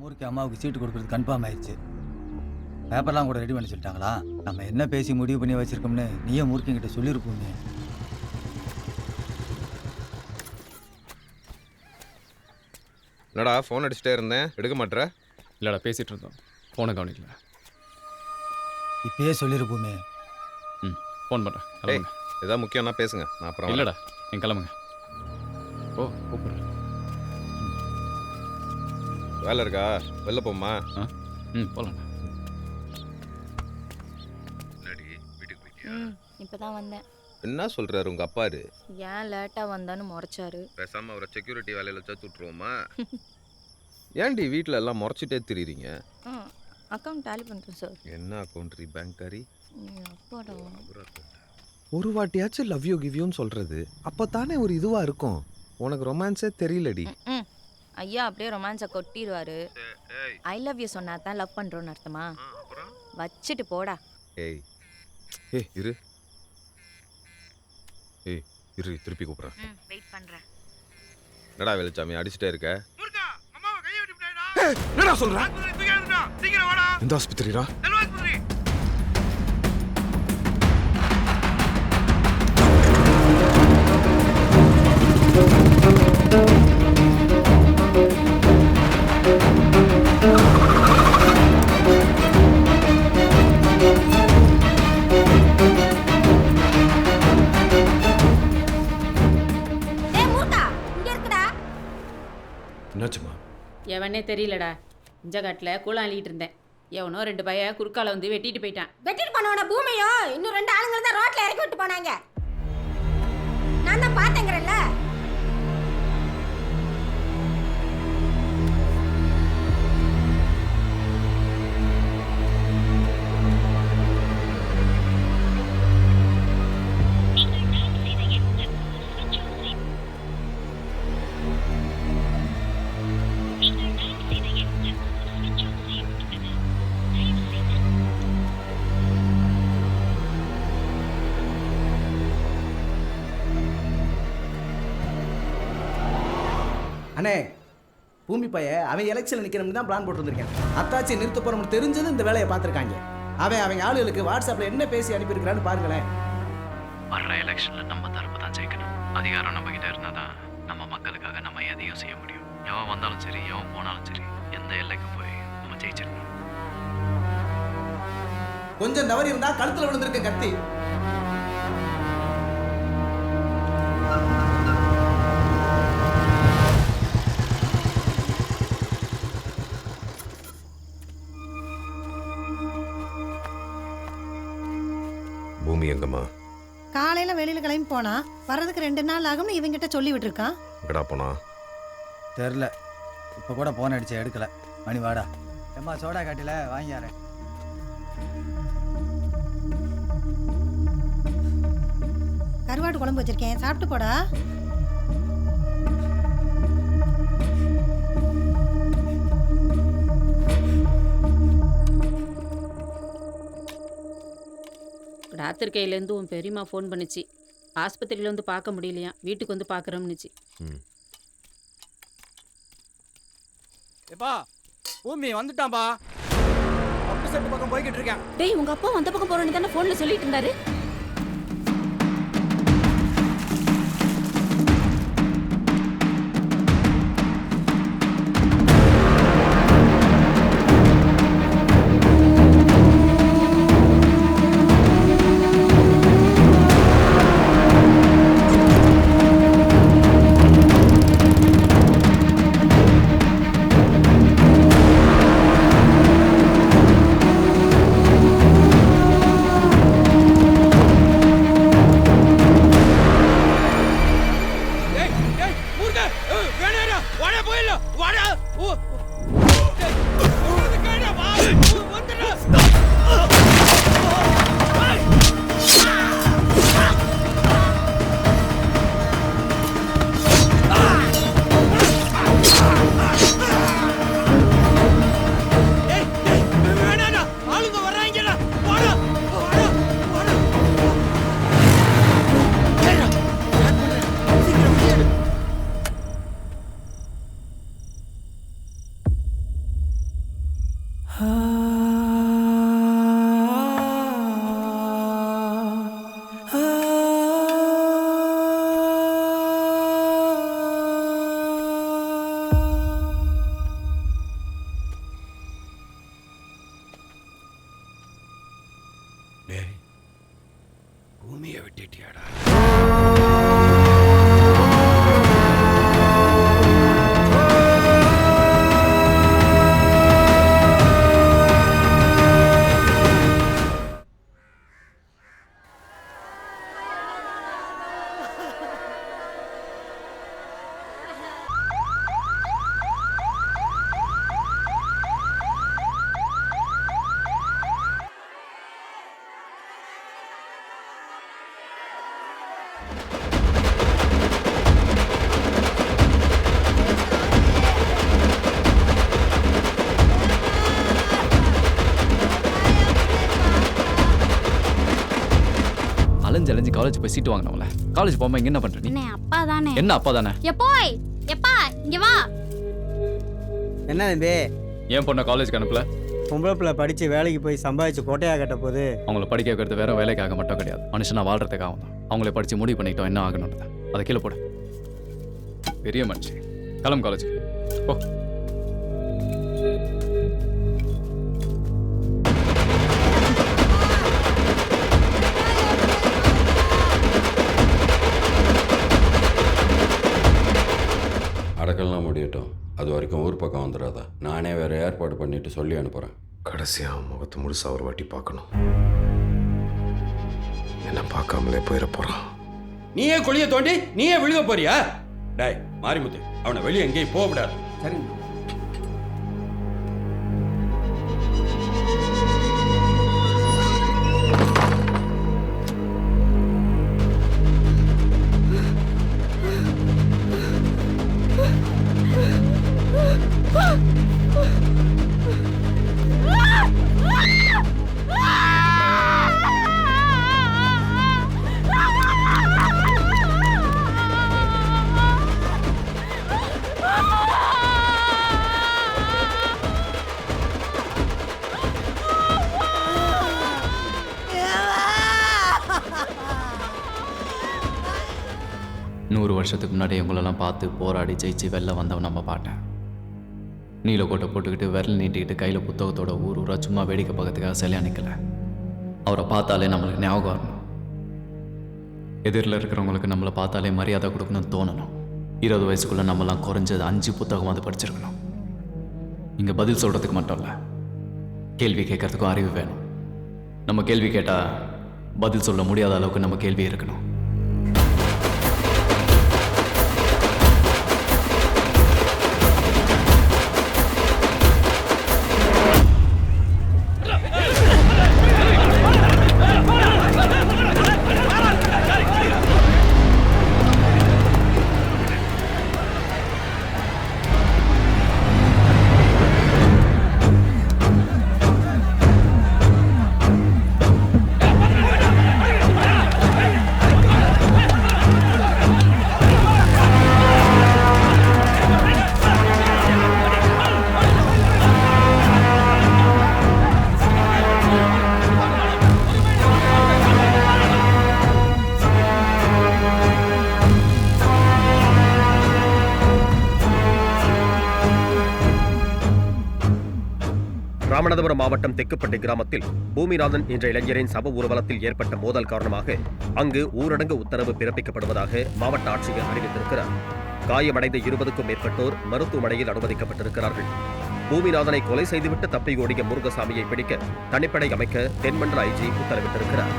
மூர்த்தி அம்மாவுக்கு சீட்டு கொடுக்குறது கன்ஃபார்ம் ஆயிடுச்சு. பேப்பர்லாம் கூட ரெடி பண்ணி சொல்லிட்டாங்களா? நம்ம என்ன பேசி முடிவு பண்ணி வச்சிருக்கோம்னு நீயே மூர்த்திங்கிட்ட சொல்லியிருப்போமே. என்னடா ஃபோன் அடிச்சுட்டே இருந்தேன், எடுக்க மாட்டேற? இல்லைடா பேசிகிட்டு இருந்தோம், ஃபோனை கவனிக்கல. இப்பயே சொல்லியிருப்போமே. ஃபோன் பண்ணுறேன். ஏய், ஏதாவது முக்கியம்னா பேசுங்க, நான் அப்புறம் இல்லைடா என் கிளம்புங்க. ஓ கூப்பிட்றேன். வேலை இருக்கா? வெளில போம்மா. போகலாண்ணா. வீட்டுக்கு போயிட்டியா? இப்பதான் வந்தேன். என்ன சொல்றாரு உங்க அப்பாரு? ஏன் லேட்டா வந்தான்னு முறைச்சாரு. பேசாம அவரை செக்யூரிட்டி வேலையில சேர்த்து விட்டுருவோமா? ஏன்டி வீட்டில் எல்லாம் முறைச்சிட்டே திரிறீங்க? அக்கௌண்ட் டேலி பண்ணுறேன் சார். என்ன அக்கௌண்ட்ரி பேங்காரி? அப்பாடா. ஒரு வாட்டியாச்சும் லவ் யூ கிவ் யூன்னு சொல்றது அப்போ தானே ஒரு இதுவா இருக்கும். உனக்கு ரொமான்ஸே தெரியலடி. ஐயா அப்படியே ரொமான்ஸை கொட்டிடுவாரு. ஐ லவ் யூ சொன்னா தான் லவ் பண்ணுறோன்னு அர்த்தமா? வச்சுட்டு போடா. ஏய் ஏய் இரு ஏய் இரு, திருப்பி கூப்பிட்றேன். வெயிட் பண்ணுறேன். என்னடா வெளிச்சாமி அடிச்சுட்டே இருக்க? என்னடா சொல்ற? இந்த ஆஸ்பத்திரிடா. என்னாச்சுமா? எவனே தெரியலடா. இஞ்சகாட்டில் கூழம் அள்ளிட்டு இருந்தேன். எவனோ 2 பைய குறுக்கால வந்து வெட்டிட்டு போயிட்டான். வெட்டிட்டு போனவன பூமியோ இன்னும் 2 ஆளுங்க தான் ரோட்ல இறக்கி விட்டு போனாங்க. நான் தான் பாத்தேங்கறல்ல. அண்ணே, பூமி பைய அவன் எலெக்ஷனில் நிற்கணும்னு தான் பிளான் போட்டுருந்துருக்கேன். அத்தாச்சி நிறுத்த போகிறோம்னு தெரிஞ்சதும் இந்த வேலையை பார்த்துருக்காங்க. அவங்க ஆளுகளுக்கு வாட்ஸ்அப்பில் என்ன பேசி அனுப்பியிருக்கிறான்னு பாருங்களேன். வர்ற எலெக்ஷனில் நம்ம தரப்பு தான் ஜெயிக்கணும். அதிகாரம் நம்ம கிட்ட இருந்தால் தான் நம்ம மக்களுக்காக நம்ம எதையும் செய்ய முடியும். எவன் வந்தாலும் சரி, எவன் போனாலும் சரி, எந்த எல்லைக்கு போய் நம்ம ஜெயிச்சிடணும். கொஞ்சம் தவறி இருந்தா கழுத்துல விழுந்திருக்க கத்தி. பூமி எங்கம்மா? காலையில வெளியில கிளம்பி போனா வர்றதுக்கு 2 நாள் ஆகும்னு இவங்கிட்ட சொல்லி விட்டுருக்கான். எங்கடா போனா தெரில. இப்போ கூட போன் அடிச்சு எடுக்கல. மணி வாடா. ஏம்மா சோடா காட்டில வாங்கியாரேன். கருவாட்டு குழம்பு வச்சிருக்கேன், சாப்பிட்டு போடா. டாக்டர் கையிலேருந்து உன் பெரியம்மா ஃபோன் பண்ணிச்சு. ஆஸ்பத்திரியில் வந்து பார்க்க முடியலையா, வீட்டுக்கு வந்து பார்க்குறோம்னுச்சு. ஏப்பா பூமி வந்துட்டான்பா. பப்பு செட்டு பக்கம் போய்கிட்டு இருக்கேன். டேய், உங்கள் அப்பா அந்த பக்கம் போகிறோன்னு தானே ஃபோனில் சொல்லிட்டு இருந்தாரு. டேய் பூமியை விட்டுட்டியாடா. அலைஞ்சு காலேஜ் போய் சீட்டு வாங்கினவங்கள காலேஜ் போகாம இங்க என்ன பண்ற நீ? அப்பா தானே. என்ன அப்பா தானே? எப்போய் எப்பா இங்க வா. என்ன தம்பி ஏன் பொண்ணை காலேஜ்க்கு அனுப்பல? பொம்பளை பிள்ளை படித்து வேலைக்கு போய் சம்பாதிச்சு கோட்டையா கட்ட போது அவங்கள படிக்க வைக்கிறது வேற வேலைக்காக மட்டும் கிடையாது, மனுஷனா வாழ்றதுக்காக தான். அவங்களே படிச்சு முடிவு பண்ணிட்டோம் என்ன ஆகணும்னு. அதை கீழே போடு. பெரிய மனுஷன். கிளம்பு காலேஜுக்கு ஓ. அடக்கெல்லாம் முடியட்டும், அது வரைக்கும் ஊர் பக்கம் வந்துடாத. நானே வேறு ஏற்பாடு பண்ணிட்டு சொல்லி அனுப்புகிறேன். கடைசியாக முகத்தை முழுசாக ஒரு வாட்டி பார்க்கணும். என்ன பார்க்காமலே போயிட போகிறான். நீயே குழிய தோண்டி நீயே விழுக போறியா? டேய் மாரிமுத்து, அவனை வெளியே எங்கேயும் போக விடாது. சரிங்க. வருஷத்துக்கு முன்னாடி இவங்களெல்லாம் பார்த்து போராடி ஜெயிச்சு வெளில வந்தவன் நம்ம பாட்டேன். நீலக்கோட்டை போட்டுக்கிட்டு விரல் நீட்டிக்கிட்டு கையில் புத்தகத்தோட ஊர் ஊராக சும்மா வேடிக்கை பார்க்கறதுக்காக சிலையா நிற்கல. அவரை பார்த்தாலே நம்மளுக்கு ஞாபகம் வரணும். எதிரில் இருக்கிறவங்களுக்கு நம்மளை பார்த்தாலே மரியாதை கொடுக்கணும்னு தோணணும். 20 வயசுக்குள்ளே நம்மலாம் குறைஞ்சது 5 புத்தகம் வந்து படிச்சிருக்கணும். இங்கே பதில் சொல்கிறதுக்கு மட்டும் இல்லை, கேள்வி கேட்கறதுக்கும் அறிவு வேணும். நம்ம கேள்வி கேட்டால் பதில் சொல்ல முடியாத அளவுக்கு நம்ம கேள்வி இருக்கணும். ராமநாதபுரம் மாவட்டம் தெக்குப்பட்டி கிராமத்தில் பூமிநாதன் என்ற இளைஞரின் சப ஊர்வலத்தில் ஏற்பட்ட மோதல் காரணமாக அங்கு ஊரடங்கு உத்தரவு பிறப்பிக்கப்படுவதாக மாவட்ட ஆட்சியர் அறிவித்திருக்கிறார். காயமடைந்த 20க்கும் மேற்பட்டோர் மருத்துவமனையில் அனுமதிக்கப்பட்டிருக்கிறார்கள். பூமிநாதனை கொலை செய்துவிட்டு தப்பியோடிய முருகசாமியை பிடிக்க தனிப்படை அமைக்க தென்மண்டல ஐஜி உத்தரவிட்டிருக்கிறார்.